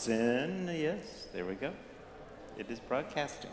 Send, yes, there we go. It is broadcasting.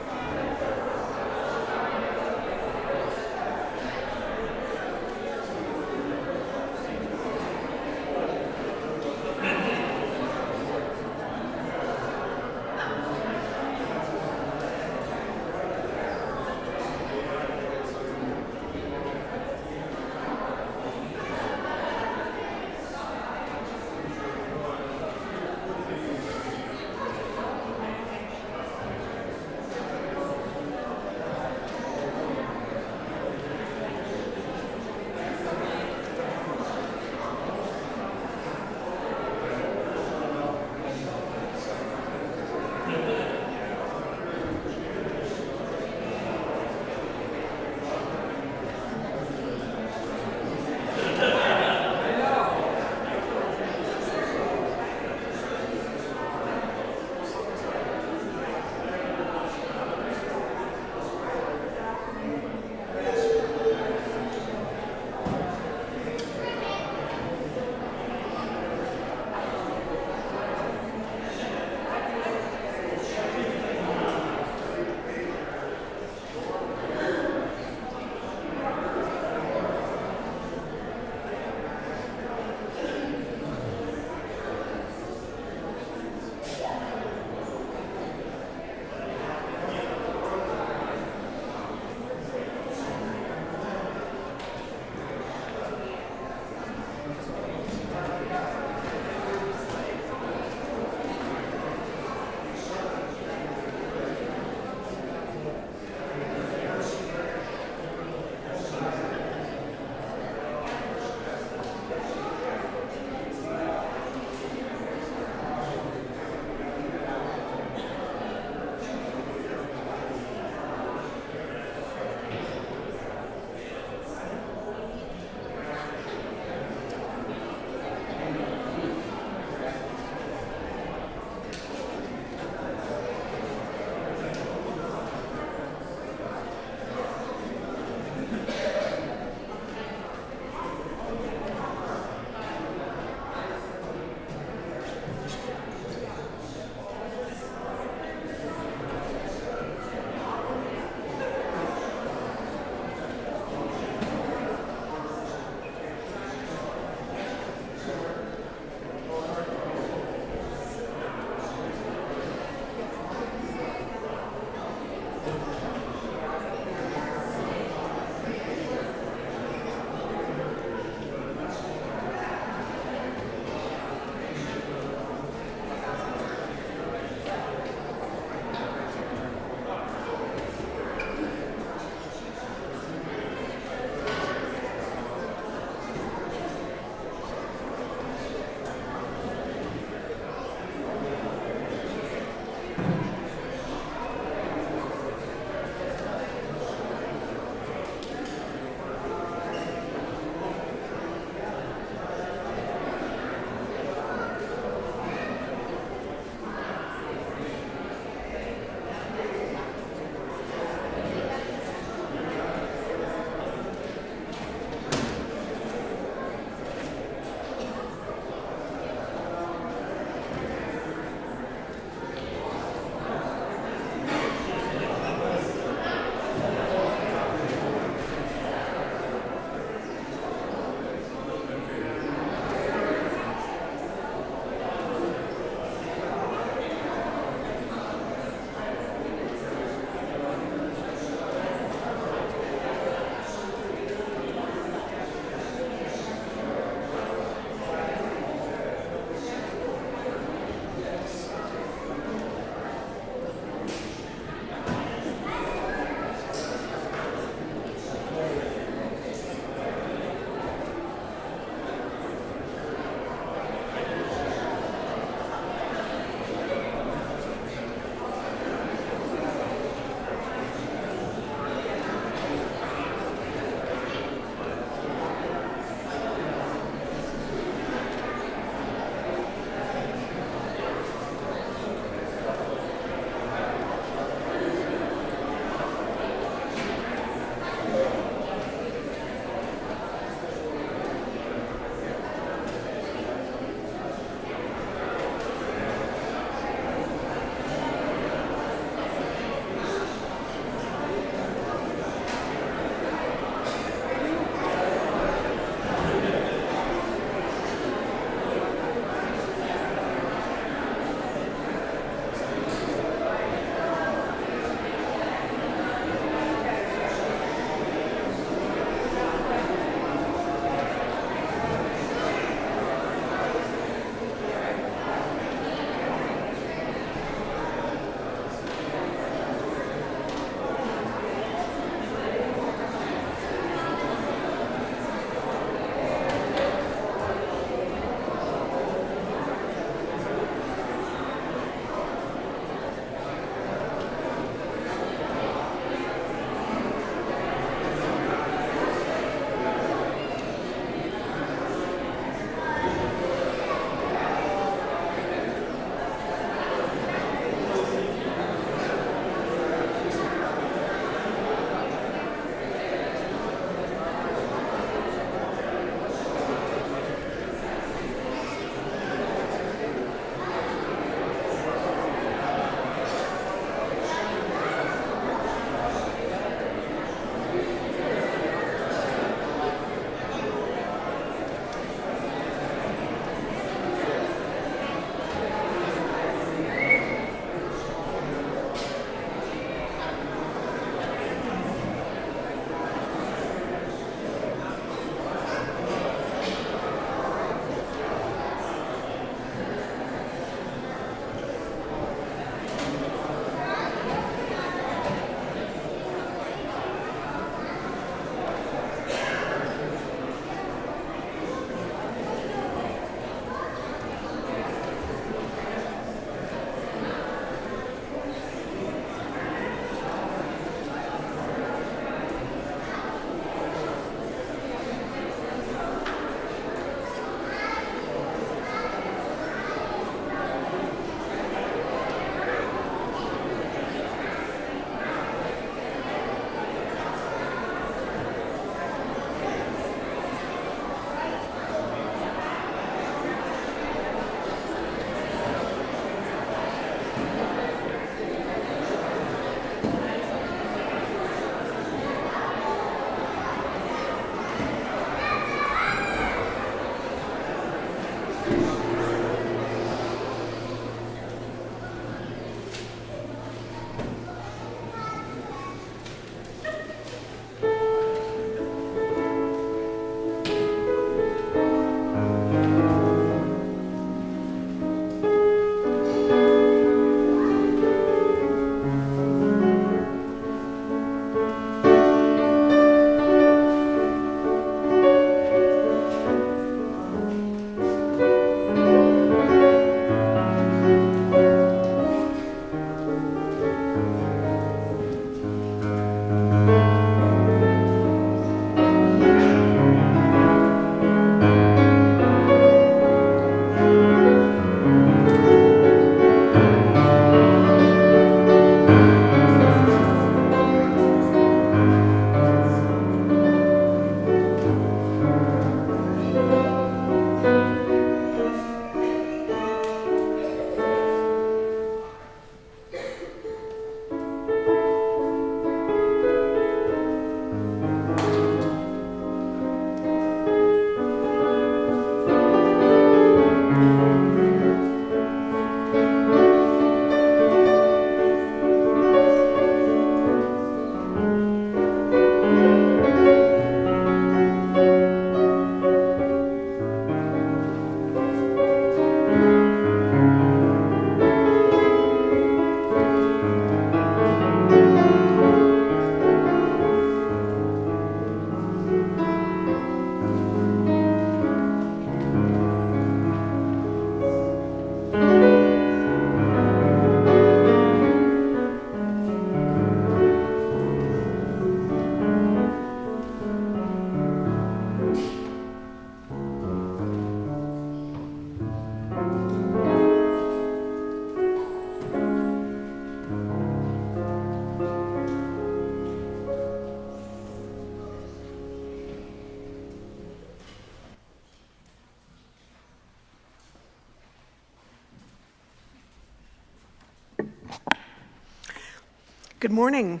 Good morning.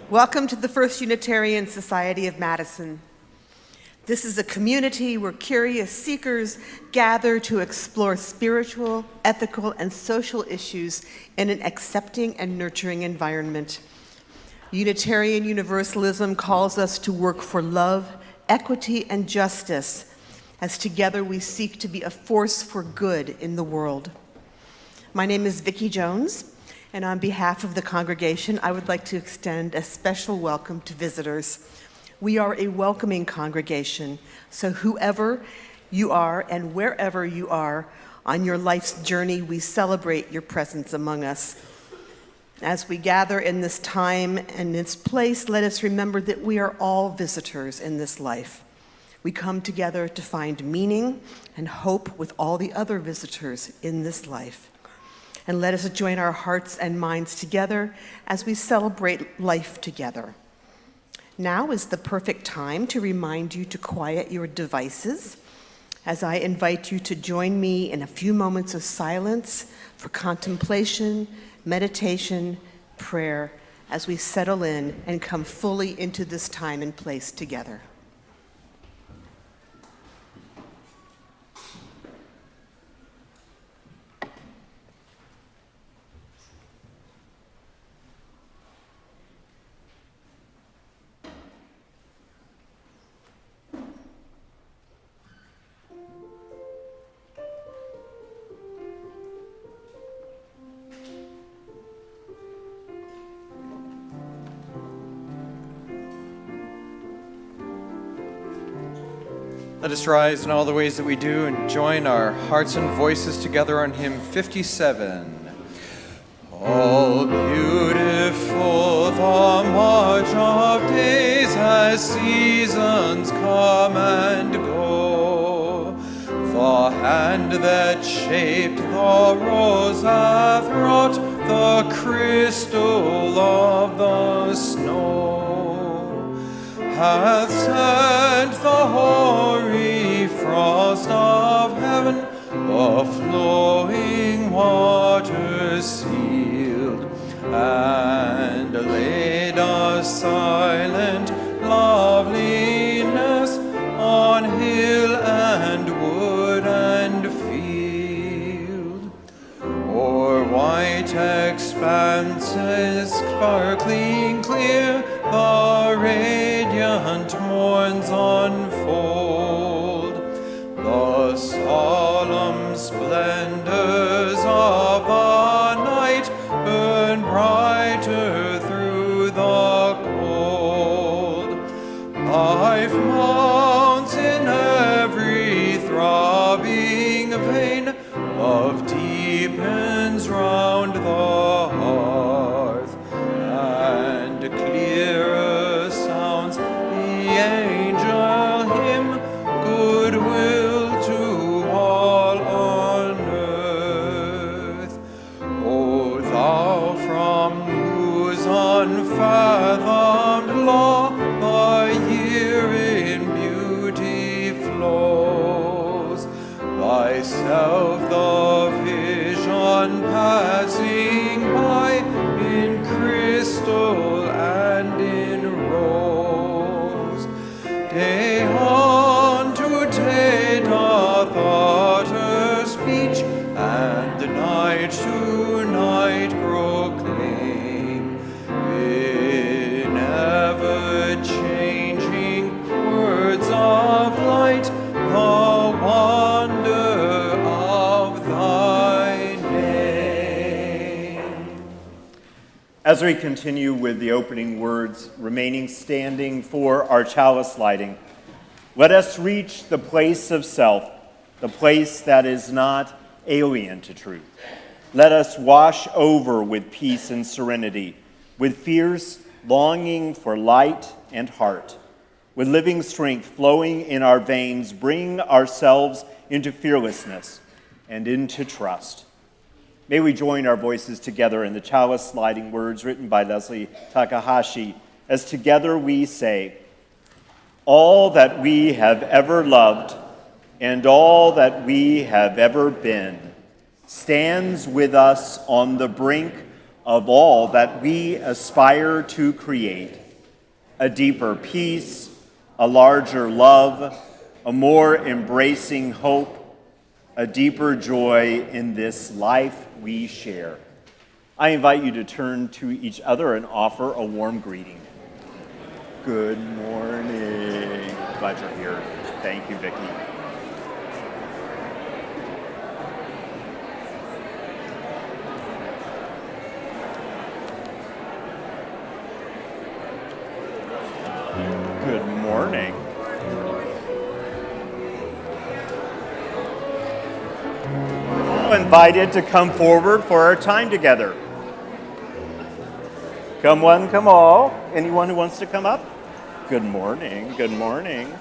Welcome to the First Unitarian Society of Madison. This is a community where curious seekers gather to explore spiritual, ethical, and social issues in an accepting and nurturing environment. Unitarian Universalism calls us to work for love, equity, and justice, as together we seek to be a force for good in the world. My name is Vicki Jones, and on behalf of the congregation, I would like to extend a special welcome to visitors. We are a welcoming congregation, so whoever you are and wherever you are on your life's journey, we celebrate your presence among us. As we gather in this time and this place, let us remember that we are all visitors in this life. We come together to find meaning and hope with all the other visitors in this life. And let us join our hearts and minds together as we celebrate life together. Now is the perfect time to remind you to quiet your devices as I invite you to join me in a few moments of silence for contemplation, meditation, prayer, as we settle in and come fully into this time and place together. Let us rise in all the ways that we do and join our hearts and voices together on hymn 57. All beautiful the march of days as seasons come and go. The hand that shaped the rose hath wrought the crystal of the snow, hath sent the hoary frost of heaven, the flowing waters sealed, and laid a silent loveliness on hill and wood and field. O'er white expanses sparkling clear, the radiant morns unfold, the solemn splendors of the night burn brighter through the cold. Life mounts in every throbbing vein, love deepens round the hearth, and clearer sounds the angel hymn, goodwill to all on earth. O thou from whose unfathomed law the year in beauty flows, thyself the vision passing by in crystal and in rose. Day unto day doth utter speech, and night to night proclaim, in ever-changing words of light, the wonder of thy name. As we continue with the opening words, remaining standing for our chalice lighting, let us reach the place of self, the place that is not alien to truth. Let us wash over with peace and serenity, with fierce longing for light and heart, with living strength flowing in our veins, bring ourselves into fearlessness and into trust. May we join our voices together in the chalice lighting words written by Leslie Takahashi, as together we say, all that we have ever loved and all that we have ever been stands with us on the brink of all that we aspire to create: a deeper peace, a larger love, a more embracing hope, a deeper joy in this life we share. I invite you to turn to each other and offer a warm greeting. Good morning. Glad you're here. Thank you, Vicki. Good morning. All invited to come forward for our time together. Come one, come all. Anyone who wants to come up? Good morning, good morning.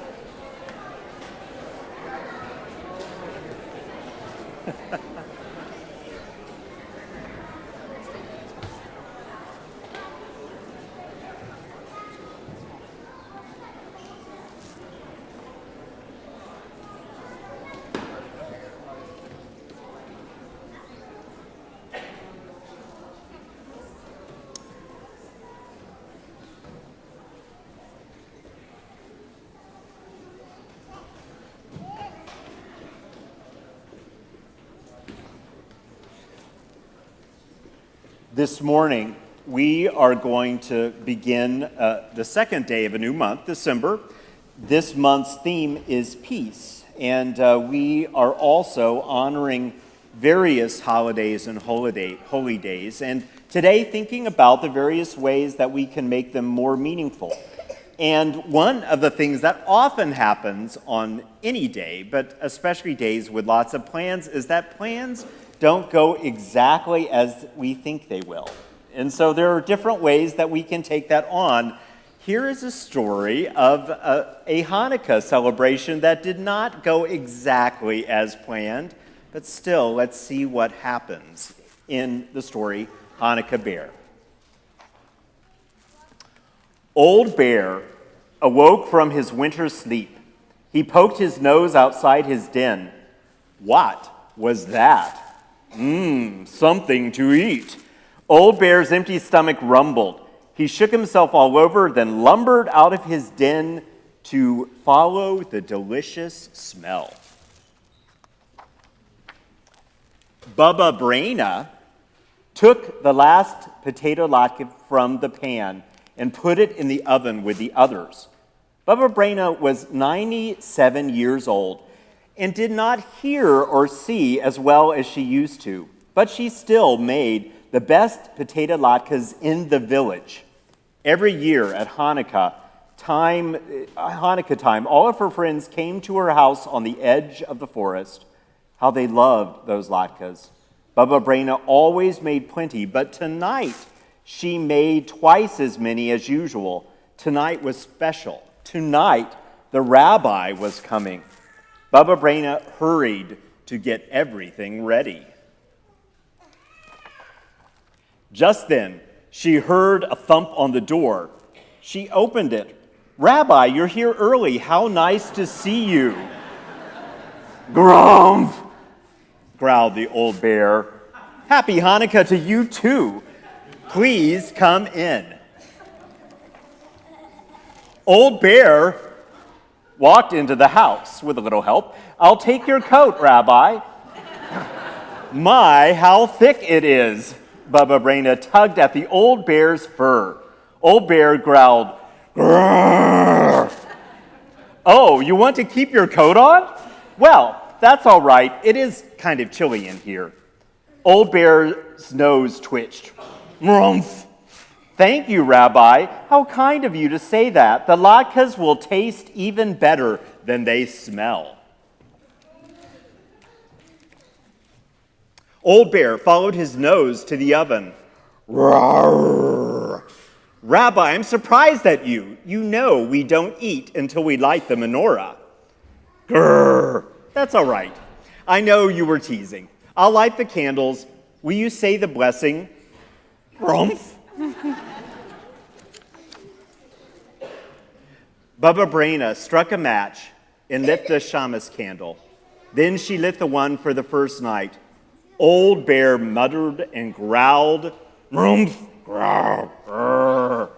This morning, we are going to begin the second day of a new month, December. This month's theme is peace, and we are also honoring various holidays and holy days, and today thinking about the various ways that we can make them more meaningful. And one of the things that often happens on any day, but especially days with lots of plans, is that plans don't go exactly as we think they will. And so there are different ways that we can take that on. Here is a story of a Hanukkah celebration that did not go exactly as planned, but still, let's see what happens in the story, Hanukkah Bear. Old Bear awoke from his winter sleep. He poked his nose outside his den. What was that? Something to eat. Old Bear's empty stomach rumbled. He shook himself all over, then lumbered out of his den to follow the delicious smell. Bubba Braina took the last potato latke from the pan and put it in the oven with the others. Bubba Braina was 97 years old and did not hear or see as well as she used to, but she still made the best potato latkes in the village. Every year at Hanukkah time, all of her friends came to her house on the edge of the forest. How they loved those latkes. Bubba Braina always made plenty, but tonight she made twice as many as usual. Tonight was special. Tonight the rabbi was coming. Bubba Braina hurried to get everything ready. Just then, she heard a thump on the door. She opened it. "Rabbi, you're here early. How nice to see you." "Grumph," growled the old bear. "Happy Hanukkah to you too. Please come in." Old Bear walked into the house with a little help. "I'll take your coat, Rabbi." "My, how thick it is." Bubba Braina tugged at the old bear's fur. Old Bear growled, "Grrr." "Oh, you want to keep your coat on? Well, that's all right. It is kind of chilly in here." Old Bear's nose twitched. "Rumph." "Thank you, Rabbi. How kind of you to say that. The latkes will taste even better than they smell." Old Bear followed his nose to the oven. "Rawr." "Rabbi, I'm surprised at you. You know we don't eat until we light the menorah." "Grrr." "That's all right. I know you were teasing. I'll light the candles. Will you say the blessing?" "Rumph." Bubba Braina struck a match and lit the shamus candle. Then she lit the one for the first night. Old Bear muttered and growled, Rumph, growl, grrr.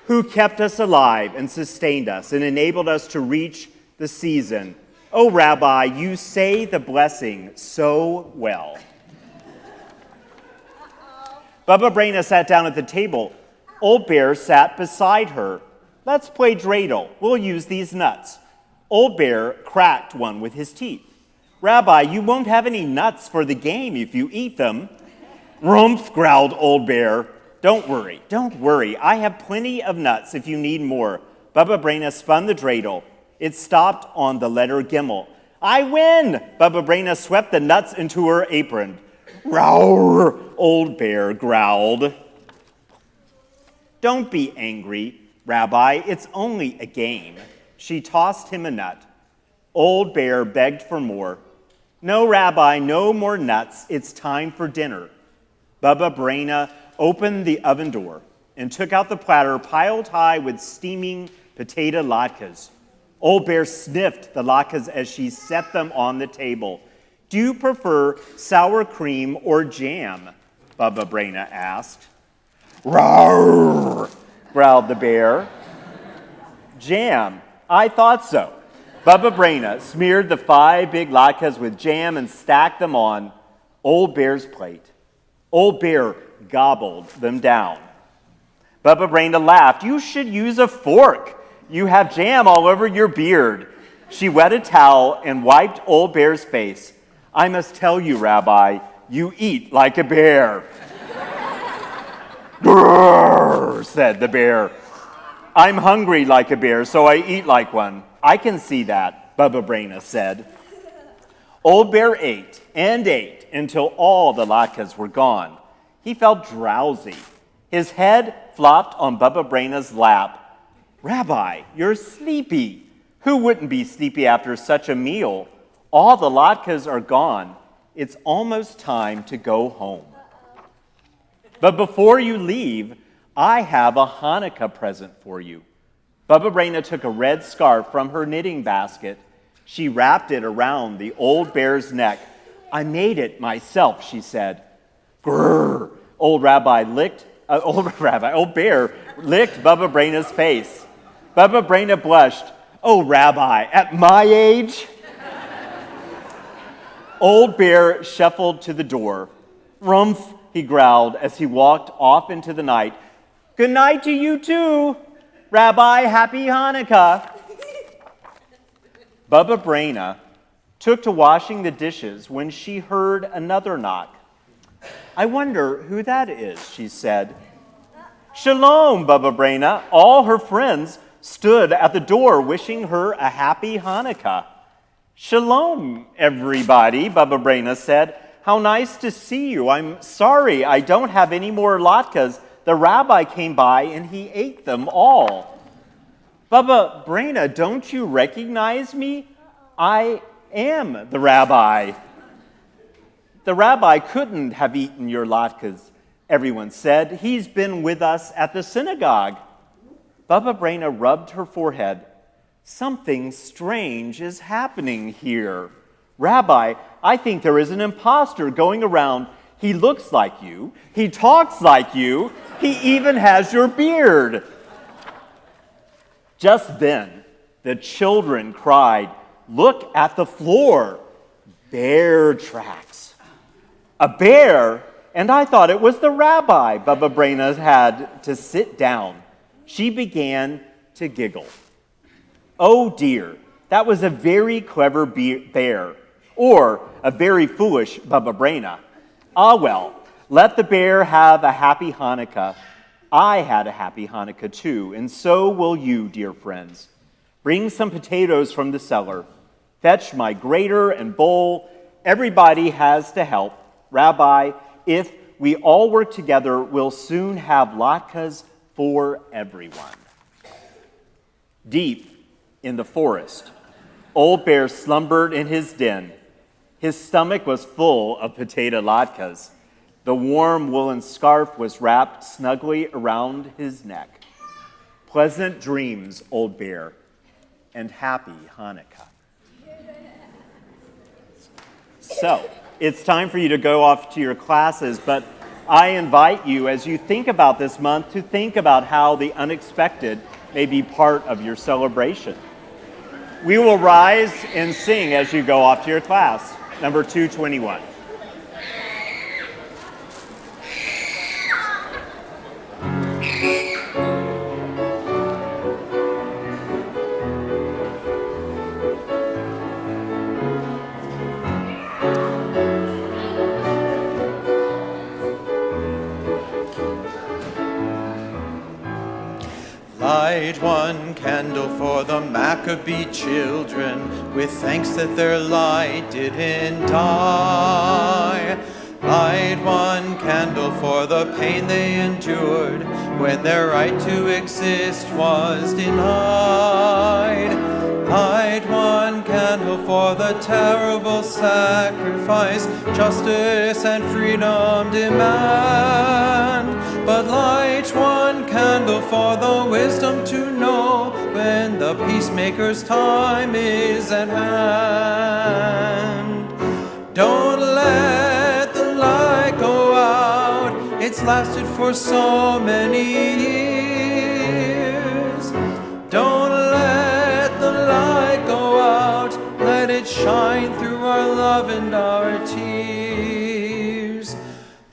Who kept us alive and sustained us and enabled us to reach the season. Oh, Rabbi, you say the blessing so well. Baba Braina sat down at the table. Old Bear sat beside her. Let's play dreidel. We'll use these nuts. Old Bear cracked one with his teeth. Rabbi, you won't have any nuts for the game if you eat them. Rumph, growled Old Bear. Don't worry. I have plenty of nuts if you need more. Baba Braina spun the dreidel. It stopped on the letter Gimel. I win! Baba Braina swept the nuts into her apron. Roar, Old Bear growled. Don't be angry, Rabbi. It's only a game. She tossed him a nut. Old Bear begged for more. No, Rabbi, no more nuts. It's time for dinner. Baba Braina opened the oven door and took out the platter piled high with steaming potato latkes. Old Bear sniffed the latkes as she set them on the table. Do you prefer sour cream or jam? Baba Braina asked. Roar, growled the bear. Jam, I thought so. Baba Braina smeared the 5 big latkes with jam and stacked them on Old Bear's plate. Old Bear gobbled them down. Baba Braina laughed. You should use a fork. You have jam all over your beard. She wet a towel and wiped Old Bear's face. I must tell you, Rabbi, you eat like a bear. Grrr, said the bear. I'm hungry like a bear, so I eat like one. I can see that, Baba Braina said. Old Bear ate and ate until all the latkes were gone. He felt drowsy. His head flopped on Baba Braina's lap. Rabbi, you're sleepy. Who wouldn't be sleepy after such a meal? All the latkes are gone. It's almost time to go home. But before you leave, I have a Hanukkah present for you. Baba Braina took a red scarf from her knitting basket. She wrapped it around the old bear's neck. I made it myself, she said. Grrr! Old Bear licked Baba Braina's face. Baba Braina blushed. Oh, Rabbi, at my age? Old Bear shuffled to the door. Rumph, he growled as he walked off into the night. Good night to you too, Rabbi, happy Hanukkah. Baba Braina took to washing the dishes when she heard another knock. I wonder who that is, she said. Shalom, Baba Braina. All her friends stood at the door wishing her a happy Hanukkah. Shalom, everybody, Baba Braina said. How nice to see you. I'm sorry I don't have any more latkes. The rabbi came by and he ate them all. Baba Braina, don't you recognize me? I am the rabbi. The rabbi couldn't have eaten your latkes, everyone said. He's been with us at the synagogue. Baba Braina rubbed her forehead. Something strange is happening here. Rabbi, I think there is an imposter going around. He looks like you. He talks like you. He even has your beard. Just then, the children cried, Look at the floor. Bear tracks. A bear? And I thought it was the rabbi. Baba Braina had to sit down. She began to giggle. Oh dear, that was a very clever bear. Or a very foolish Baba Braina. Ah well, let the bear have a happy Hanukkah. I had a happy Hanukkah too, and so will you, dear friends. Bring some potatoes from the cellar. Fetch my grater and bowl. Everybody has to help. Rabbi, if we all work together, we'll soon have latkes for everyone. Deep in the forest, Old Bear slumbered in his den. His stomach was full of potato latkes. The warm woolen scarf was wrapped snugly around his neck. Pleasant dreams, Old Bear, and happy Hanukkah. So, it's time for you to go off to your classes, but I invite you, as you think about this month, to think about how the unexpected may be part of your celebration. We will rise and sing as you go off to your class, number 221. Light one candle for the Maccabee children, with thanks that their light didn't die. Light one candle for the pain they endured when their right to exist was denied. Light one candle for the terrible sacrifice justice and freedom demand. But light one candle for the wisdom to know when the peacemaker's time is at hand. Don't let the light go out, it's lasted for so many years. Don't let the light go out, let it shine through our love and our tears.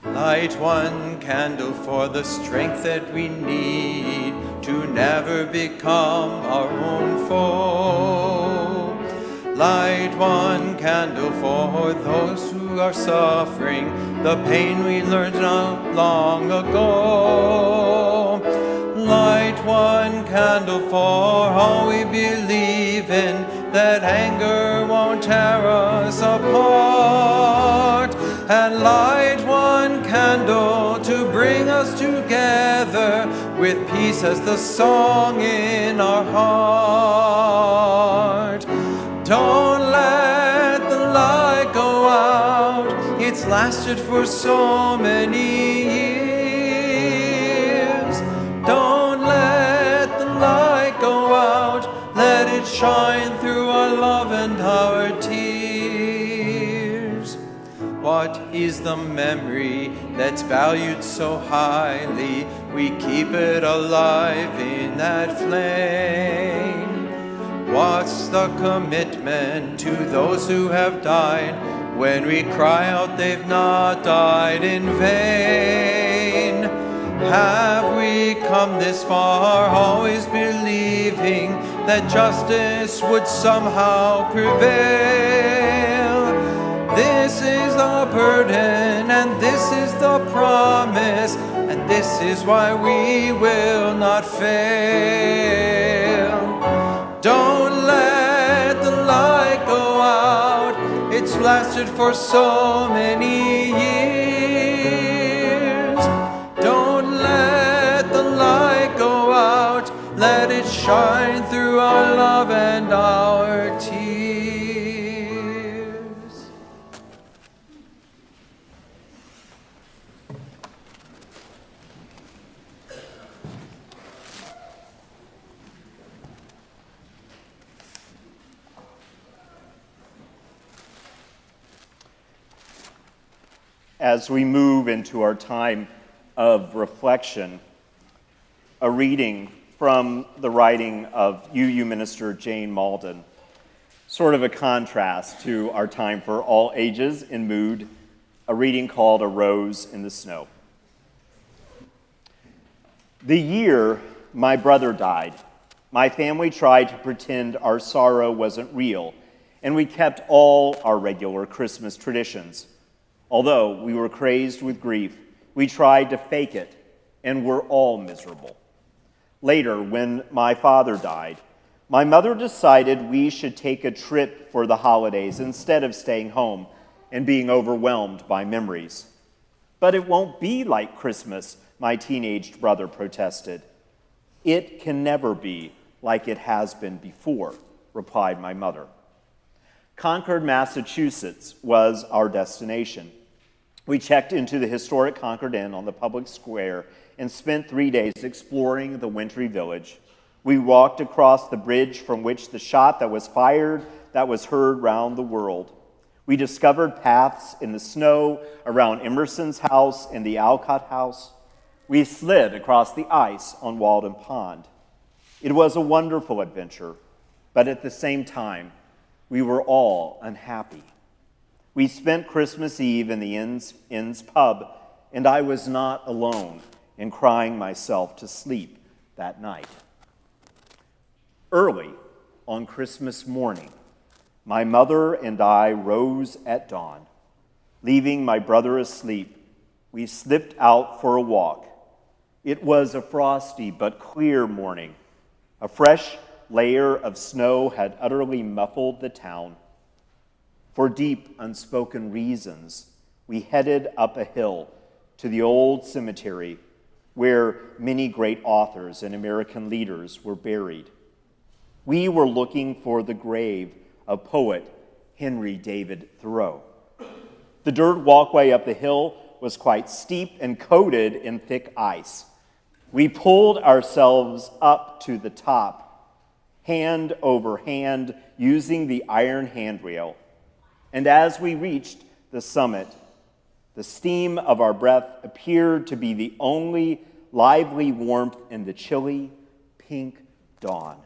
Light one candle for the strength that we need to never become our own foe. Light one candle for those who are suffering the pain we learned not long ago. Light one candle for all we believe in, that anger won't tear us apart. And light one candle to bring us together with peace as the song in our heart. Don't let the light go out, it's lasted for so many years. Don't let the light go out, let it shine through our love and our tears. What is the memory that's valued so highly? We keep it alive in that flame. What's the commitment to those who have died when we cry out they've not died in vain? Have we come this far always believing that justice would somehow prevail? This is the burden and this is the promise, and this is why we will not fail. Don't let the light go out, it's lasted for so many years. Don't let the light go out, let it shine through our love and our tears. As we move into our time of reflection, a reading from the writing of UU minister Jane Malden, sort of a contrast to our time for all ages and mood, a reading called A Rose in the Snow. The year my brother died, my family tried to pretend our sorrow wasn't real, and we kept all our regular Christmas traditions. Although we were crazed with grief, we tried to fake it, and were all miserable. Later, when my father died, my mother decided we should take a trip for the holidays instead of staying home and being overwhelmed by memories. But it won't be like Christmas, my teenaged brother protested. It can never be like it has been before, replied my mother. Concord, Massachusetts was our destination. We checked into the historic Concord Inn on the public square and spent 3 days exploring the wintry village. We walked across the bridge from which the shot that was fired that was heard round the world. We discovered paths in the snow around Emerson's house and the Alcott house. We slid across the ice on Walden Pond. It was a wonderful adventure, but at the same time, we were all unhappy. We spent Christmas Eve in the Inn's pub, and I was not alone in crying myself to sleep that night. Early on Christmas morning, my mother and I rose at dawn. Leaving my brother asleep, we slipped out for a walk. It was a frosty but clear morning. A fresh layer of snow had utterly muffled the town. For deep, unspoken reasons, we headed up a hill to the old cemetery where many great authors and American leaders were buried. We were looking for the grave of poet Henry David Thoreau. The dirt walkway up the hill was quite steep and coated in thick ice. We pulled ourselves up to the top, hand over hand, using the iron handrail. And as we reached the summit, the steam of our breath appeared to be the only lively warmth in the chilly, pink dawn.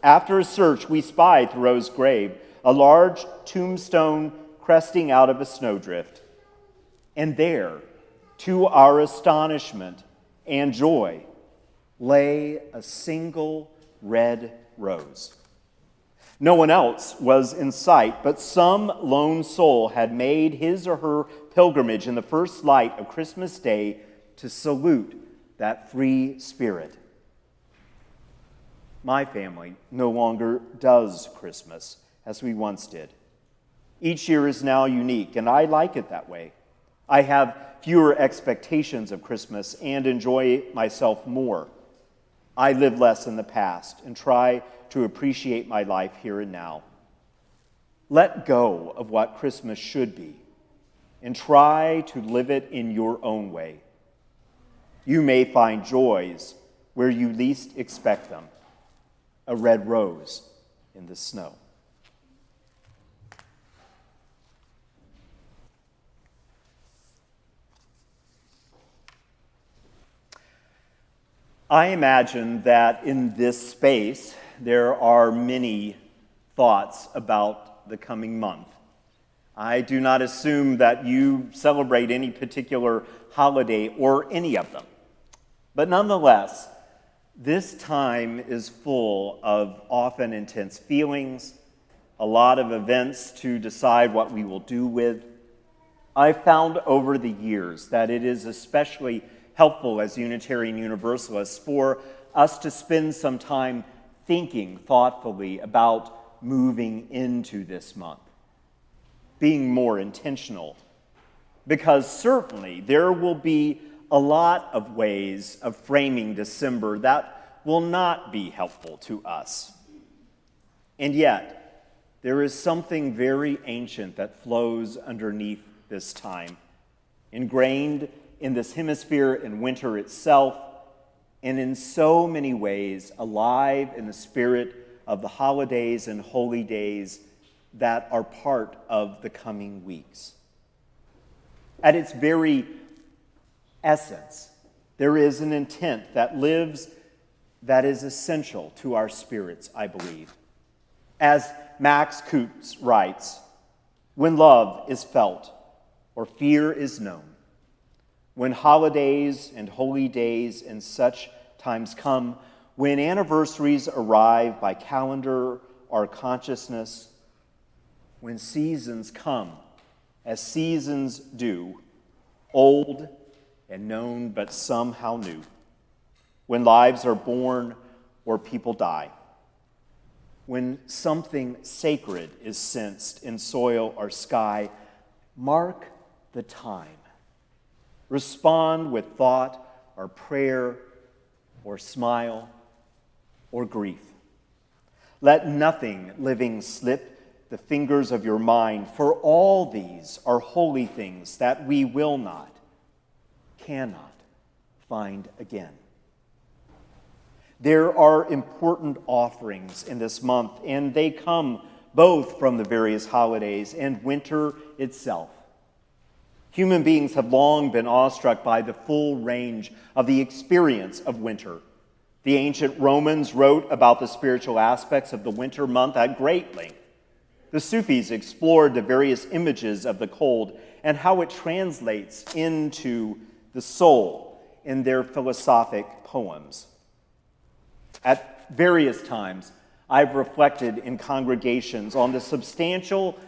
After a search, we spied Thoreau's grave, a large tombstone cresting out of a snowdrift. And there, to our astonishment and joy, lay a single red rose. No one else was in sight, but some lone soul had made his or her pilgrimage in the first light of Christmas Day to salute that free spirit. My family no longer does Christmas as we once did. Each year is now unique, and I like it that way. I have fewer expectations of Christmas and enjoy myself more. I live less in the past and try to appreciate my life here and now. Let go of what Christmas should be and try to live it in your own way. You may find joys where you least expect them. A red rose in the snow. I imagine that in this space there are many thoughts about the coming month. I do not assume that you celebrate any particular holiday or any of them. But nonetheless, this time is full of often intense feelings, a lot of events to decide what we will do with. I've found over the years that it is especially helpful as Unitarian Universalists for us to spend some time thinking thoughtfully about moving into this month, being more intentional, because certainly there will be a lot of ways of framing December that will not be helpful to us. And yet, there is something very ancient that flows underneath this time, ingrained in this hemisphere in winter itself, and in so many ways alive in the spirit of the holidays and holy days that are part of the coming weeks. At its very essence, there is an intent that lives that is essential to our spirits, I believe. As Max Kutz writes, when love is felt or fear is known, when holidays and holy days and such times come, when anniversaries arrive by calendar or consciousness, when seasons come, as seasons do, old and known but somehow new, when lives are born or people die, when something sacred is sensed in soil or sky, mark the time. Respond with thought or prayer or smile or grief. Let nothing living slip the fingers of your mind, for all these are holy things that we will not, cannot find again. There are important offerings in this month, and they come both from the various holidays and winter itself. Human beings have long been awestruck by the full range of the experience of winter. The ancient Romans wrote about the spiritual aspects of the winter month at great length. The Sufis explored the various images of the cold and how it translates into the soul in their philosophic poems. At various times, I've reflected in congregations on the substantial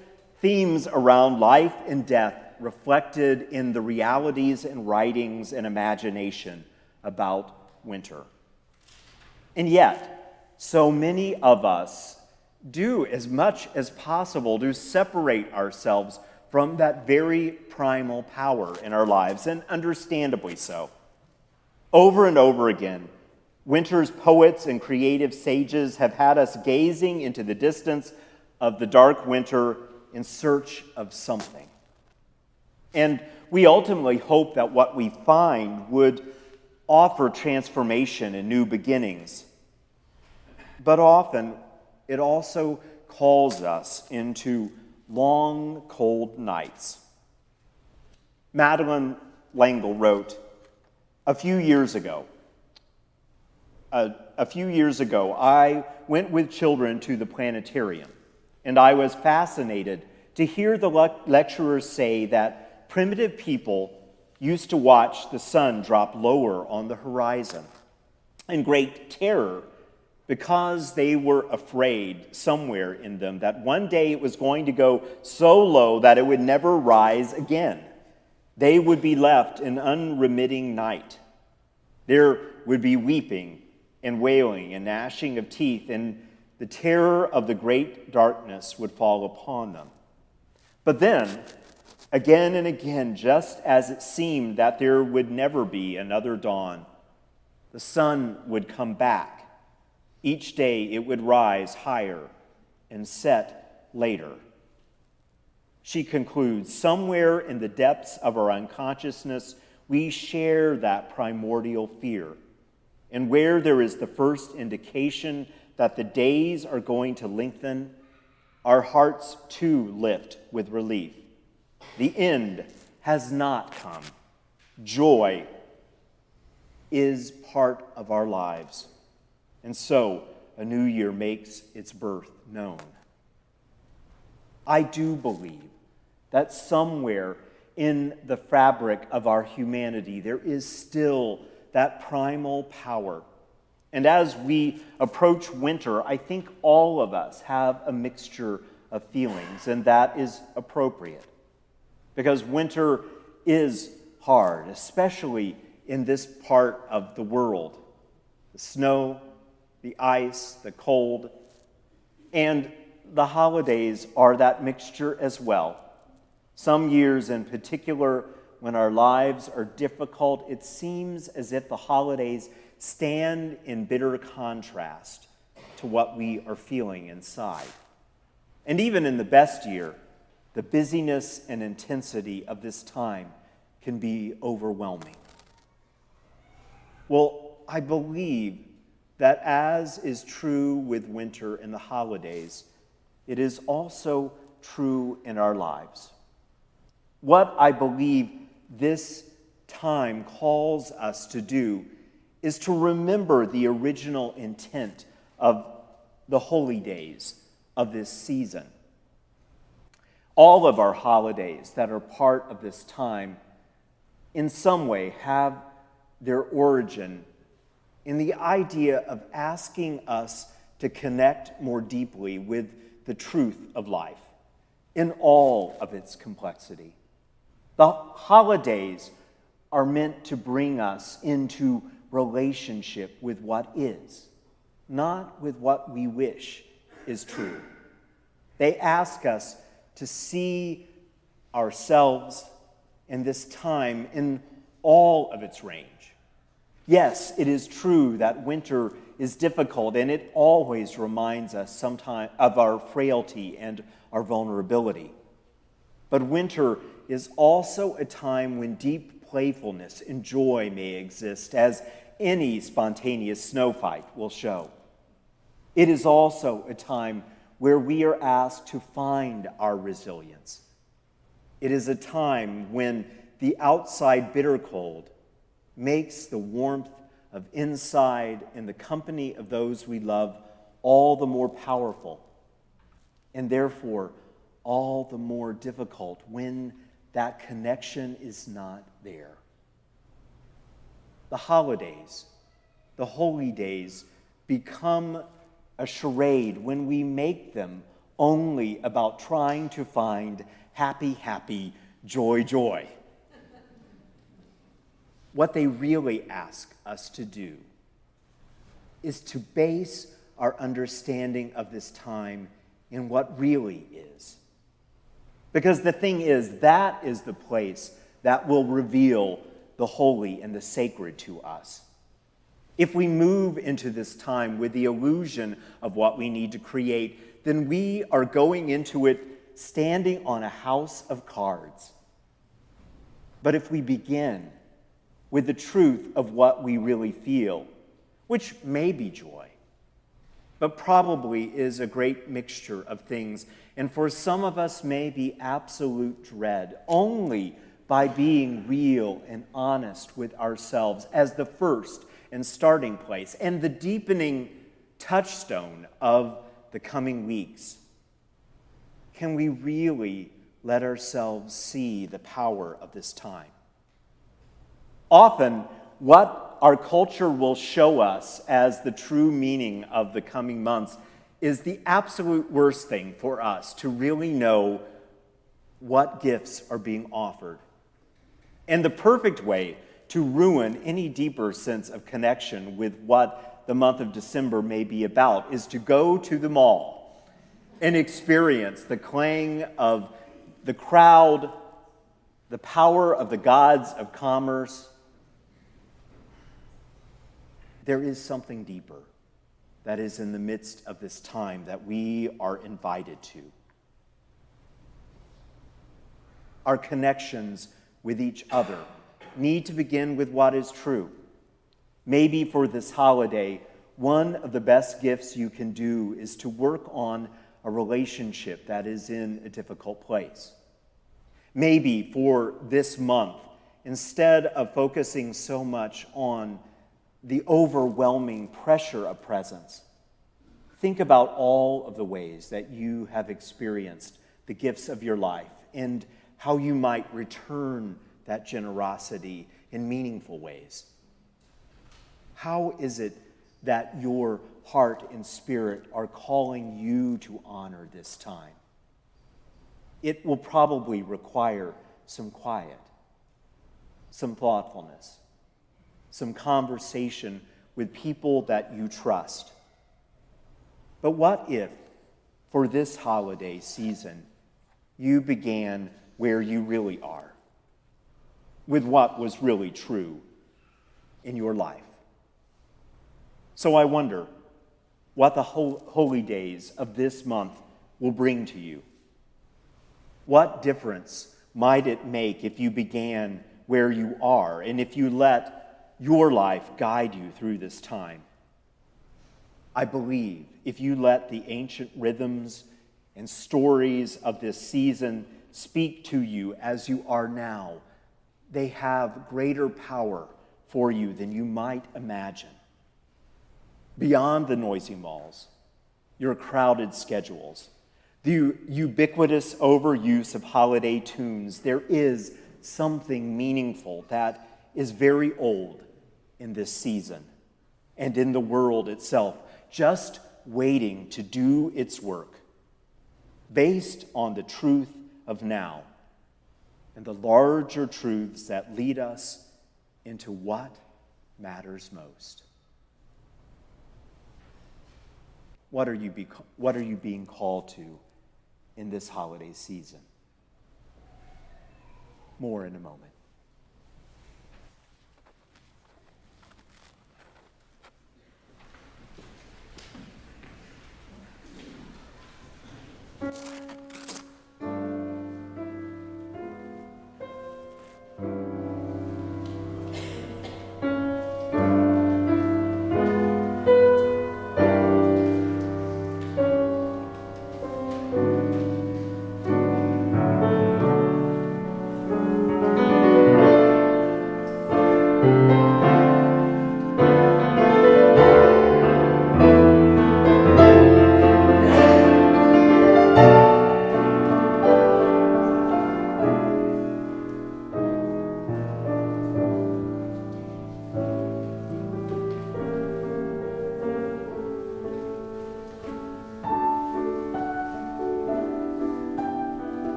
themes around life and death reflected in the realities and writings and imagination about winter. And yet, so many of us do as much as possible to separate ourselves from that very primal power in our lives, and understandably so. Over and over again, winter's poets and creative sages have had us gazing into the distance of the dark winter in search of something. And we ultimately hope that what we find would offer transformation and new beginnings. But often, it also calls us into long, cold nights. Madeleine L'Engle wrote, A few years ago, I went with children to the planetarium, and I was fascinated to hear the lecturers say that primitive people used to watch the sun drop lower on the horizon in great terror because they were afraid somewhere in them that one day it was going to go so low that it would never rise again. They would be left in unremitting night. There would be weeping and wailing and gnashing of teeth, and the terror of the great darkness would fall upon them. But then, again and again, just as it seemed that there would never be another dawn, the sun would come back. Each day it would rise higher and set later. She concludes, somewhere in the depths of our unconsciousness, we share that primordial fear. And where there is the first indication that the days are going to lengthen, our hearts too lift with relief. The end has not come. Joy is part of our lives. And so, a new year makes its birth known. I do believe that somewhere in the fabric of our humanity, there is still that primal power. And as we approach winter, I think all of us have a mixture of feelings, and that is appropriate. Because winter is hard, especially in this part of the world. The snow, the ice, the cold, and the holidays are that mixture as well. Some years in particular, when our lives are difficult, it seems as if the holidays stand in bitter contrast to what we are feeling inside. And even in the best year, the busyness and intensity of this time can be overwhelming. Well, I believe that as is true with winter and the holidays, it is also true in our lives. What I believe this time calls us to do is to remember the original intent of the holy days of this season. All of our holidays that are part of this time in some way have their origin in the idea of asking us to connect more deeply with the truth of life in all of its complexity. The holidays are meant to bring us into relationship with what is, not with what we wish is true. They ask us to see ourselves in this time in all of its range. Yes, it is true that winter is difficult, and it always reminds us sometimes of our frailty and our vulnerability. But winter is also a time when deep playfulness and joy may exist, as any spontaneous snow fight will show. It is also a time where we are asked to find our resilience. It is a time when the outside bitter cold makes the warmth of inside in the company of those we love all the more powerful, and therefore all the more difficult when that connection is not there. The holidays, the holy days, become a charade when we make them only about trying to find happy, happy, joy, joy. What they really ask us to do is to base our understanding of this time in what really is. Because the thing is, that is the place that will reveal the holy and the sacred to us. If we move into this time with the illusion of what we need to create, then we are going into it standing on a house of cards. But if we begin with the truth of what we really feel, which may be joy, but probably is a great mixture of things, and for some of us may be absolute dread, only by being real and honest with ourselves as the first and starting place and the deepening touchstone of the coming weeks, can we really let ourselves see the power of this time? Often, what our culture will show us as the true meaning of the coming months is the absolute worst thing for us to really know what gifts are being offered. And the perfect way to ruin any deeper sense of connection with what the month of December may be about is to go to the mall and experience the clang of the crowd, the power of the gods of commerce. There is something deeper that is in the midst of this time that we are invited to. Our connections with each other need to begin with what is true. Maybe for this holiday, one of the best gifts you can do is to work on a relationship that is in a difficult place. Maybe for this month, instead of focusing so much on the overwhelming pressure of presents, think about all of the ways that you have experienced the gifts of your life and how you might return that generosity in meaningful ways. How is it that your heart and spirit are calling you to honor this time? It will probably require some quiet, some thoughtfulness, some conversation with people that you trust. But what if, for this holiday season, you began where you really are, with what was really true in your life? So I wonder what the holy days of this month will bring to you. What difference might it make if you began where you are and if you let your life guide you through this time? I believe if you let the ancient rhythms and stories of this season speak to you as you are now, they have greater power for you than you might imagine. Beyond the noisy malls, your crowded schedules, the ubiquitous overuse of holiday tunes, there is something meaningful that is very old in this season and in the world itself, just waiting to do its work, based on the truth of now and the larger truths that lead us into what matters most. What are you being called to in this holiday season? More in a moment.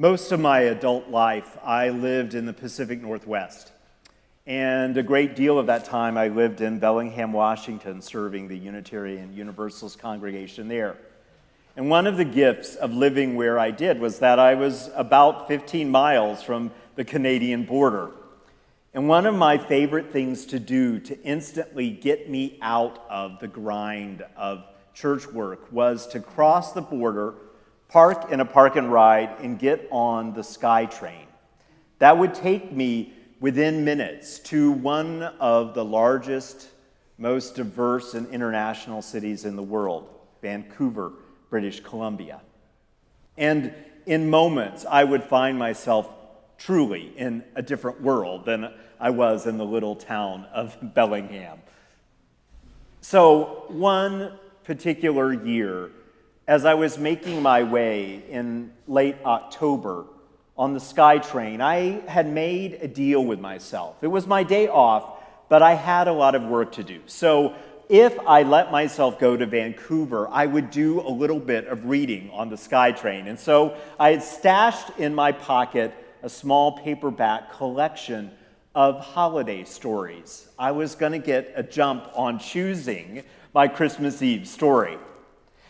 Most of my adult life, I lived in the Pacific Northwest. And a great deal of that time, I lived in Bellingham, Washington, serving the Unitarian Universalist congregation there. And one of the gifts of living where I did was that I was about 15 miles from the Canadian border. And one of my favorite things to do to instantly get me out of the grind of church work was to cross the border, park in a park and ride, and get on the SkyTrain. That would take me within minutes to one of the largest, most diverse and international cities in the world, Vancouver, British Columbia. And in moments, I would find myself truly in a different world than I was in the little town of Bellingham. So one particular year, as I was making my way in late October on the SkyTrain, I had made a deal with myself. It was my day off, but I had a lot of work to do. So if I let myself go to Vancouver, I would do a little bit of reading on the SkyTrain. And so I had stashed in my pocket a small paperback collection of holiday stories. I was going to get a jump on choosing my Christmas Eve story.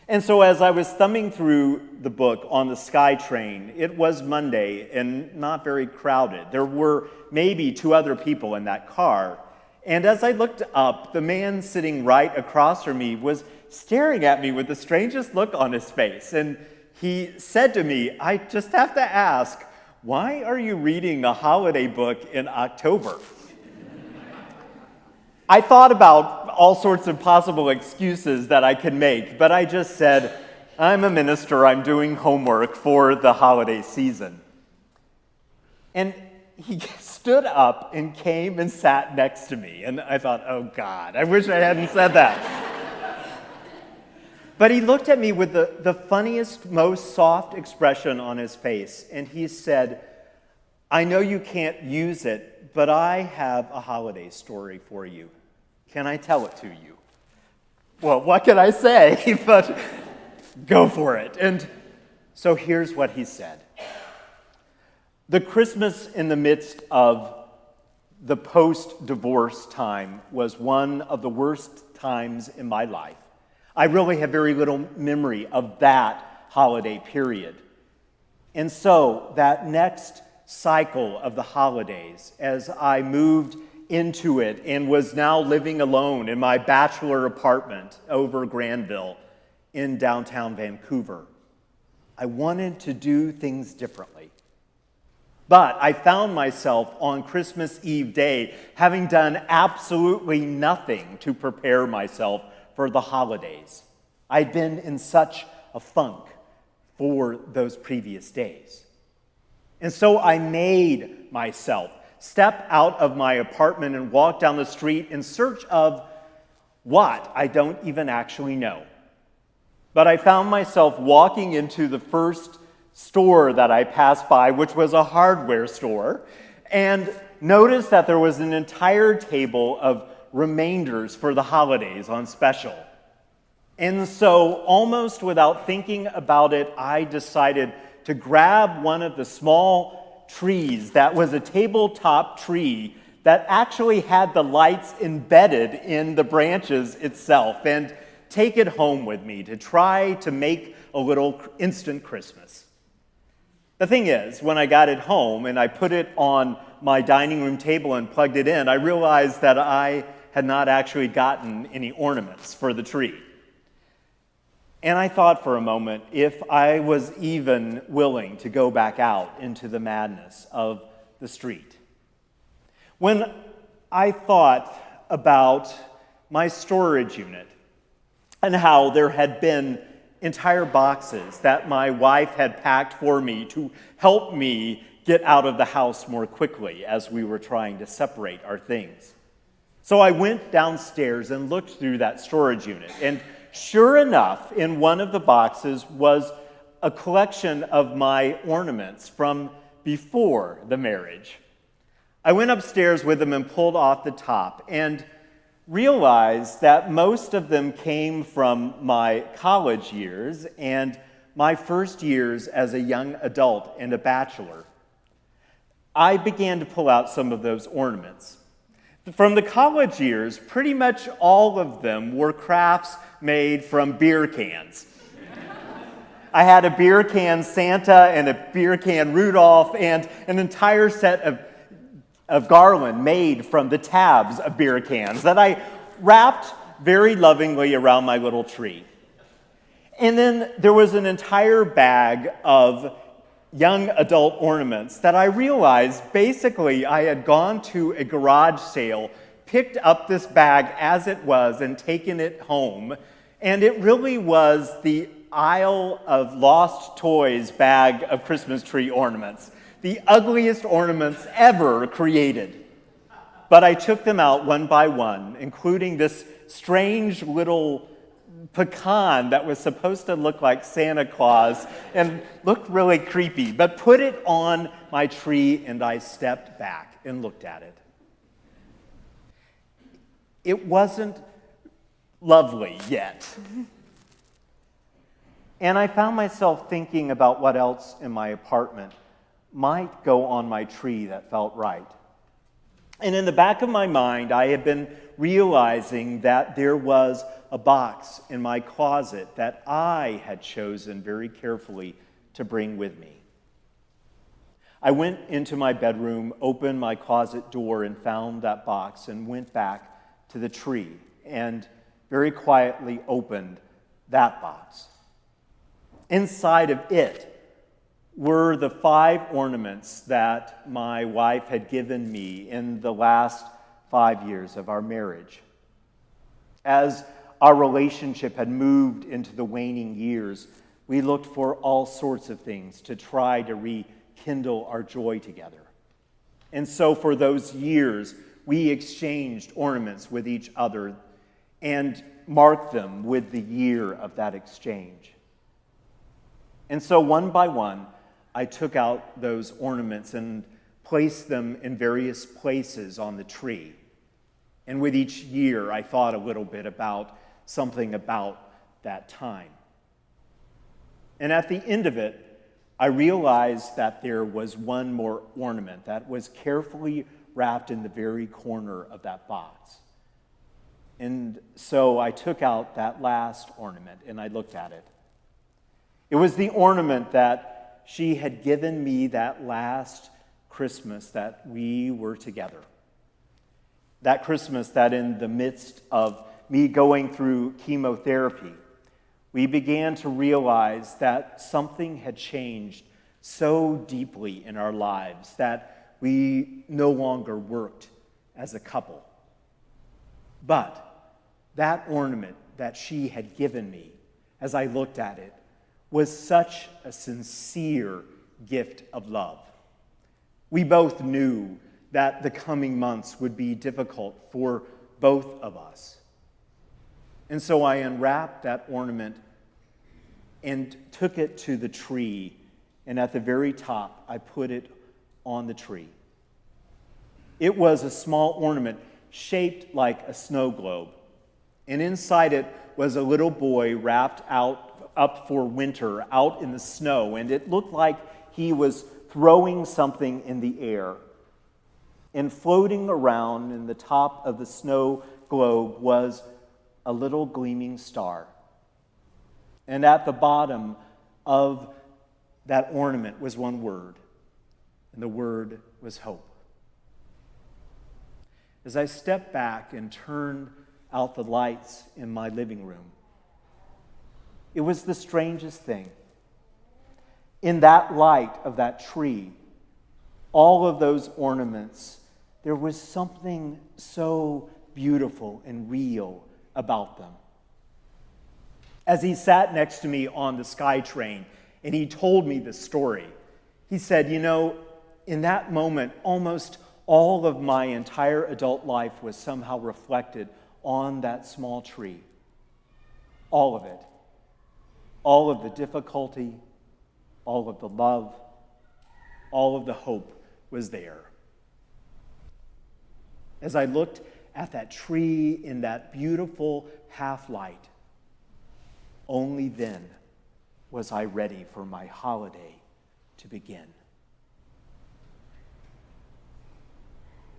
And so as I was thumbing through the book on the SkyTrain, it was Monday and not very crowded. There were maybe 2 other people in that car. And as I looked up, the man sitting right across from me was staring at me with the strangest look on his face. And he said to me, "I just have to ask, why are you reading a holiday book in October?" I thought about all sorts of possible excuses that I could make, but I just said, "I'm a minister, I'm doing homework for the holiday season." And he stood up and came and sat next to me, and I thought, oh God, I wish I hadn't said that. But he looked at me with the funniest, most soft expression on his face, and he said, "I know you can't use it, but I have a holiday story for you. Can I tell it to you?" Well, what can I say? But go for it. And so here's what he said. The Christmas in the midst of the post-divorce time was one of the worst times in my life. I really have very little memory of that holiday period. And so that next cycle of the holidays, as I moved into it and was now living alone in my bachelor apartment over Granville in downtown Vancouver, I wanted to do things differently. But I found myself on Christmas Eve day having done absolutely nothing to prepare myself for the holidays. I'd been in such a funk for those previous days. And so I made myself step out of my apartment and walk down the street in search of what I don't even actually know. But I found myself walking into the first store that I passed by, which was a hardware store, and noticed that there was an entire table of remainders for the holidays on special. And so, almost without thinking about it, I decided to grab one of the small trees that was a tabletop tree that actually had the lights embedded in the branches itself and take it home with me to try to make a little instant Christmas. The thing is, when I got it home and I put it on my dining room table and plugged it in, I realized that I had not actually gotten any ornaments for the tree. And I thought for a moment if I was even willing to go back out into the madness of the street. When I thought about my storage unit and how there had been entire boxes that my wife had packed for me to help me get out of the house more quickly as we were trying to separate our things. So I went downstairs and looked through that storage unit, and sure enough, in one of the boxes was a collection of my ornaments from before the marriage. I went upstairs with them and pulled off the top and realized that most of them came from my college years and my first years as a young adult and a bachelor, I began to pull out some of those ornaments. From the college years, pretty much all of them were crafts made from beer cans. I had a beer can Santa and a beer can Rudolph and an entire set of garland made from the tabs of beer cans that I wrapped very lovingly around my little tree. And then there was an entire bag of young adult ornaments that I realized basically I had gone to a garage sale, picked up this bag as it was, and taken it home. And it really was the Isle of Lost Toys bag of Christmas tree ornaments, the ugliest ornaments ever created. But I took them out one by one, including this strange little pecan that was supposed to look like Santa Claus and looked really creepy, but put it on my tree and I stepped back and looked at it. It wasn't lovely yet. And I found myself thinking about what else in my apartment might go on my tree that felt right. And in the back of my mind, I had been realizing that there was a box in my closet that I had chosen very carefully to bring with me. I went into my bedroom, opened my closet door, and found that box and went back to the tree and very quietly opened that box. Inside of it were the 5 ornaments that my wife had given me in the last 5 years of our marriage. As our relationship had moved into the waning years, we looked for all sorts of things to try to rekindle our joy together. And so for those years, we exchanged ornaments with each other and marked them with the year of that exchange. And so one by one, I took out those ornaments and placed them in various places on the tree. And with each year, I thought a little bit about something about that time. And at the end of it, I realized that there was one more ornament that was carefully wrapped in the very corner of that box. And so I took out that last ornament and I looked at it. It was the ornament that she had given me that last Christmas that we were together. That Christmas that in the midst of me going through chemotherapy, we began to realize that something had changed so deeply in our lives that we no longer worked as a couple. But that ornament that she had given me, as I looked at it, was such a sincere gift of love. We both knew that the coming months would be difficult for both of us. And so I unwrapped that ornament and took it to the tree, and at the very top, I put it on the tree. It was a small ornament shaped like a snow globe, and inside it was a little boy wrapped up for winter out in the snow, and it looked like he was throwing something in the air. And floating around in the top of the snow globe was a little gleaming star. And at the bottom of that ornament was one word, and the word was hope. As I stepped back and turned out the lights in my living room, it was the strangest thing. In that light of that tree, all of those ornaments, there was something so beautiful and real about them. As he sat next to me on the SkyTrain and he told me the story, he said, you know, in that moment, almost all of my entire adult life was somehow reflected on that small tree. All of it. All of the difficulty, all of the love, all of the hope was there. As I looked at that tree in that beautiful half light, only then was I ready for my holiday to begin?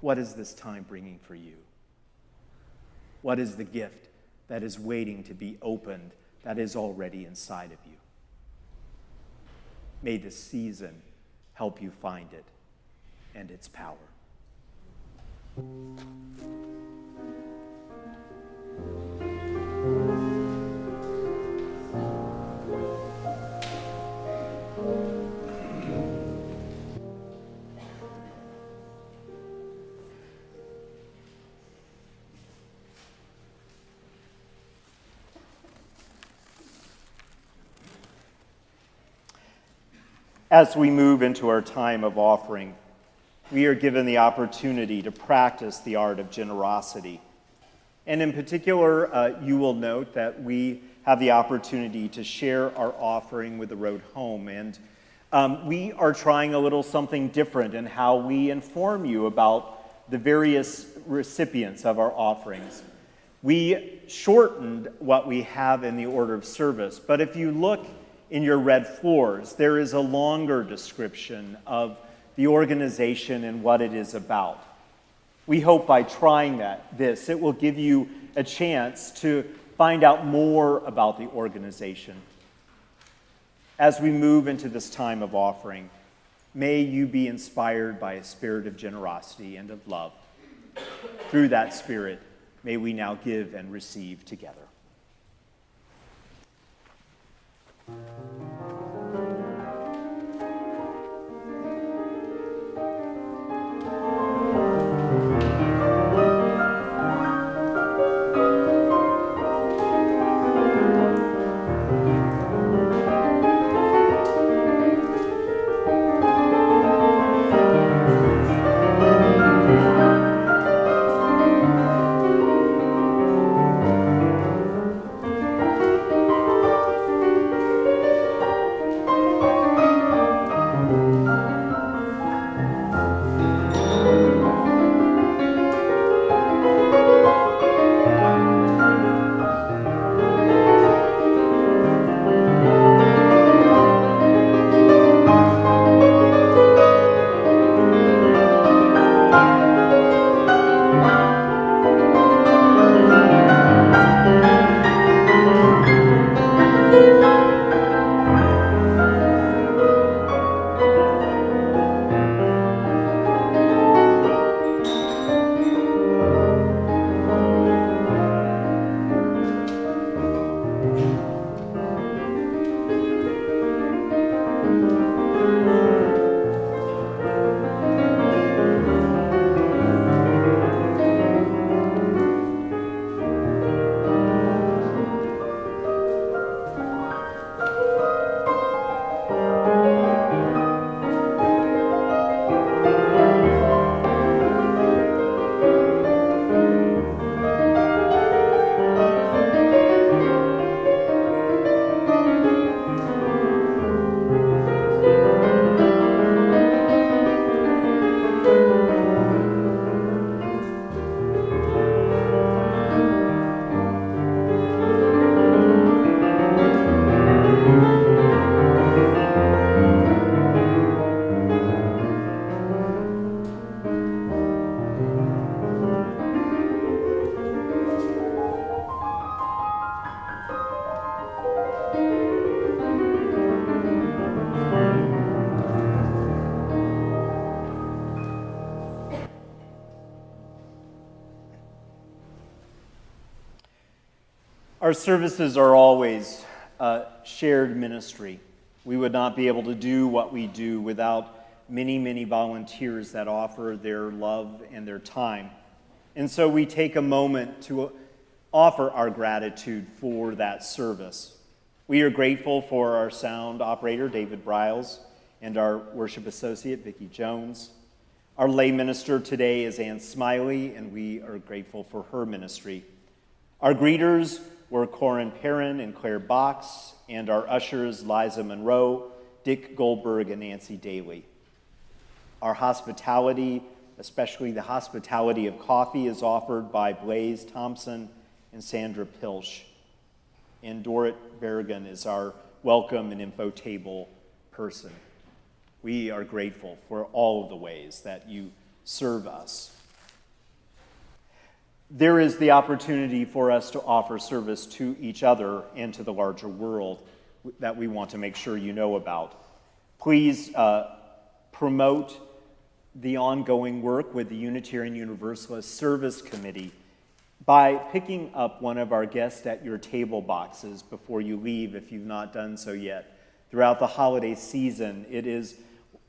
What is this time bringing for you? What is the gift that is waiting to be opened that is already inside of you? May this season help you find it and its power. As we move into our time of offering, we are given the opportunity to practice the art of generosity. And in particular, you will note that we have the opportunity to share our offering with the road home. And we are trying a little something different in how we inform you about the various recipients of our offerings. We shortened what we have in the order of service, but if you look in your red floors, there is a longer description of the organization and what it is about. We hope by trying this, it will give you a chance to find out more about the organization. As we move into this time of offering, may you be inspired by a spirit of generosity and of love. Through that spirit, may we now give and receive together. Our services are always shared ministry. We would not be able to do what we do without many, many volunteers that offer their love and their time. And so we take a moment to offer our gratitude for that service. We are grateful for our sound operator, David Briles, and our worship associate, Vicki Jones. Our lay minister today is Ann Smiley, and we are grateful for her ministry. Our greeters were Corin Perrin and Claire Box, and our ushers, Liza Monroe, Dick Goldberg, and Nancy Daly. Our hospitality, especially the hospitality of coffee, is offered by Blaze Thompson and Sandra Pilch. And Dorrit Berrigan is our welcome and info table person. We are grateful for all of the ways that you serve us. There is the opportunity for us to offer service to each other and to the larger world that we want to make sure you know about. Please promote the ongoing work with the Unitarian Universalist Service Committee by picking up one of our guests at your table boxes before you leave, if you've not done so yet. Throughout the holiday season, it is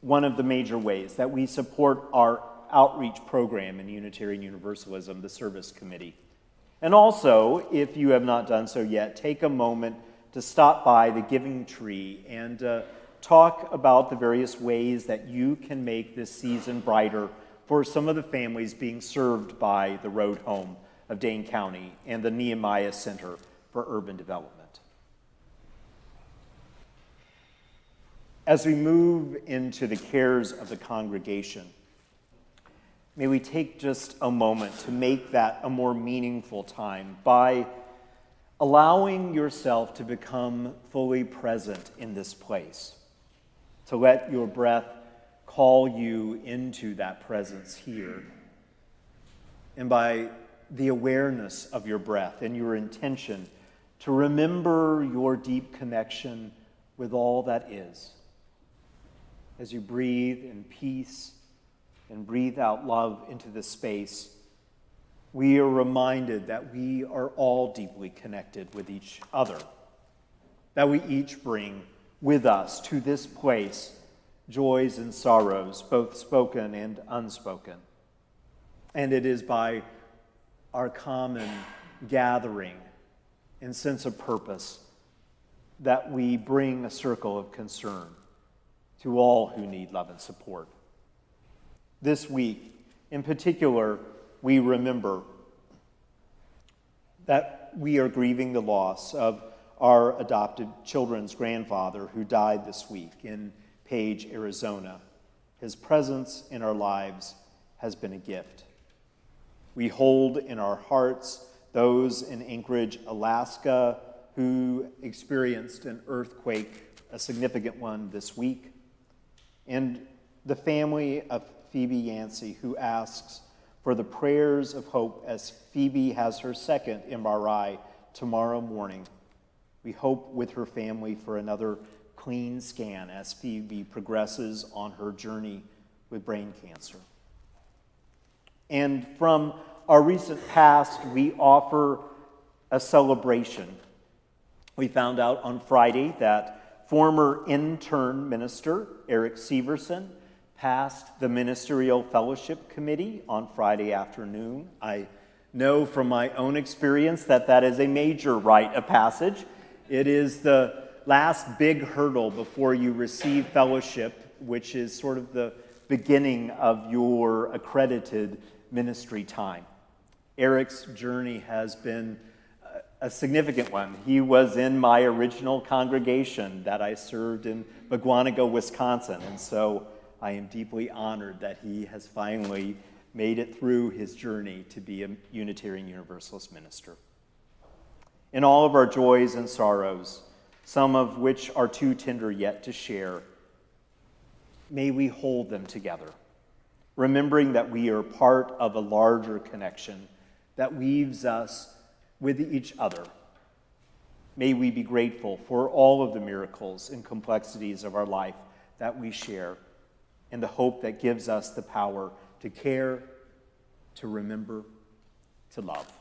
one of the major ways that we support our outreach program in Unitarian Universalism, the Service Committee. And also, if you have not done so yet, take a moment to stop by the Giving Tree and talk about the various ways that you can make this season brighter for some of the families being served by the Road Home of Dane County and the Nehemiah Center for Urban Development. As we move into the cares of the congregation, may we take just a moment to make that a more meaningful time by allowing yourself to become fully present in this place, to let your breath call you into that presence here. And by the awareness of your breath and your intention to remember your deep connection with all that is. As you breathe in peace and breathe out love into this space, we are reminded that we are all deeply connected with each other, that we each bring with us to this place joys and sorrows, both spoken and unspoken. And it is by our common gathering and sense of purpose that we bring a circle of concern to all who need love and support. This week, in particular, we remember that we are grieving the loss of our adopted children's grandfather who died this week in Page, Arizona. His presence in our lives has been a gift. We hold in our hearts those in Anchorage, Alaska, who experienced an earthquake, a significant one this week, and the family of Phoebe Yancey, who asks for the prayers of hope as Phoebe has her second MRI tomorrow morning. We hope with her family for another clean scan as Phoebe progresses on her journey with brain cancer. And from our recent past, we offer a celebration. We found out on Friday that former intern minister Eric Severson passed the Ministerial Fellowship Committee on Friday afternoon. I know from my own experience that that is a major rite of passage. It is the last big hurdle before you receive fellowship, which is sort of the beginning of your accredited ministry time. Eric's journey has been a significant one. He was in my original congregation that I served in Mugwanago, Wisconsin, and so I am deeply honored that he has finally made it through his journey to be a Unitarian Universalist minister. In all of our joys and sorrows, some of which are too tender yet to share, may we hold them together, remembering that we are part of a larger connection that weaves us with each other. May we be grateful for all of the miracles and complexities of our life that we share, and the hope that gives us the power to care, to remember, to love.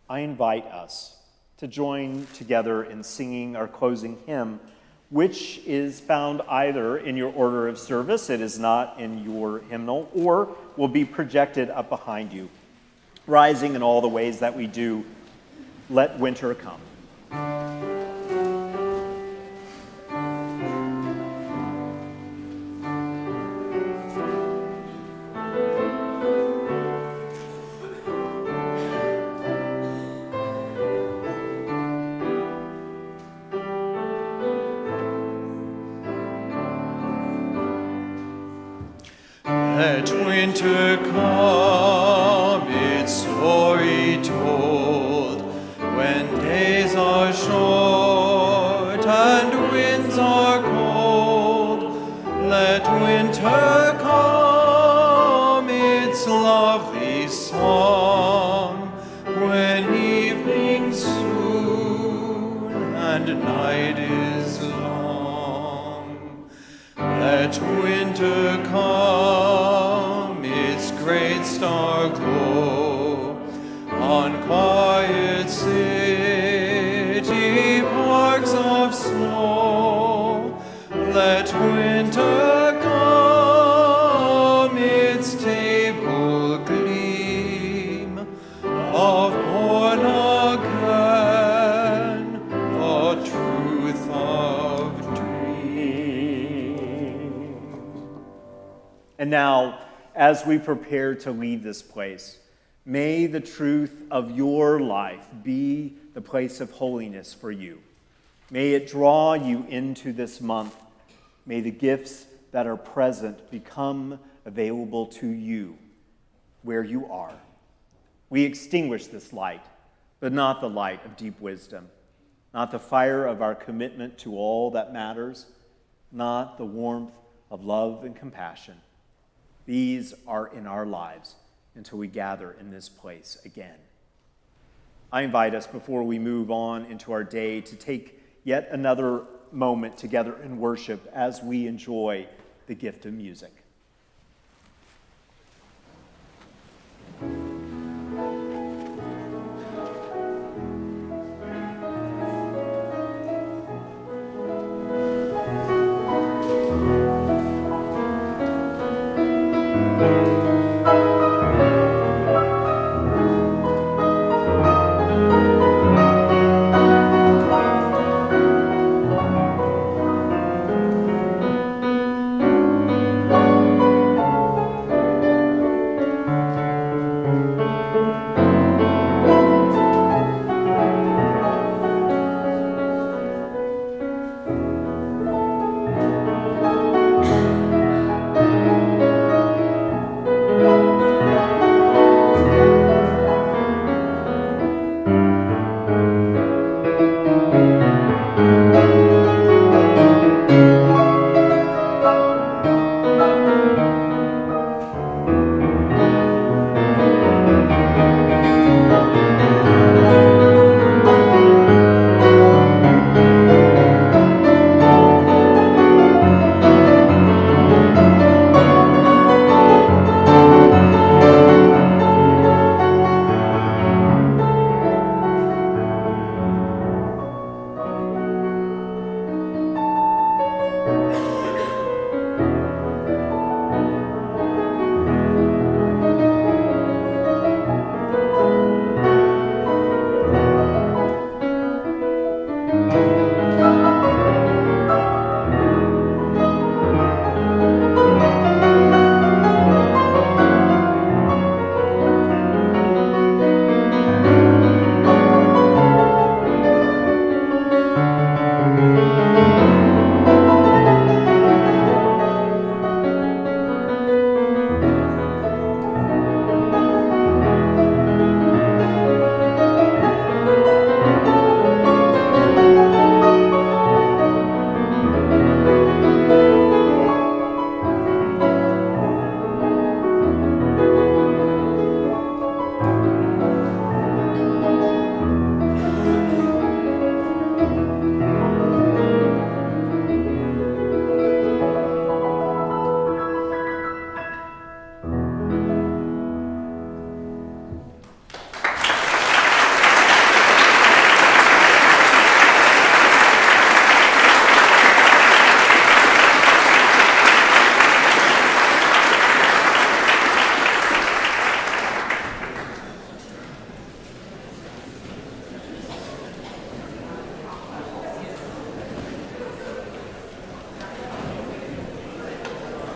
I invite us to join together in singing our closing hymn, which is found either in your order of service, it is not in your hymnal, or will be projected up behind you. Rising in all the ways that we do, let winter come. Let winter come, its story told, when days days are short and winds are cold. Let winter come, its lovely song, when evening soon and night is long. Let winter come, its great star glow on quiet city parks of snow. Let winter come, its table gleam of born again the truth of dreams. And now, as we prepare to leave this place, may the truth of your life be the place of holiness for you. May it draw you into this month. May the gifts that are present become available to you where you are. We extinguish this light, but not the light of deep wisdom, not the fire of our commitment to all that matters, not the warmth of love and compassion. These are in our lives until we gather in this place again. I invite us, before we move on into our day, to take yet another moment together in worship as we enjoy the gift of music.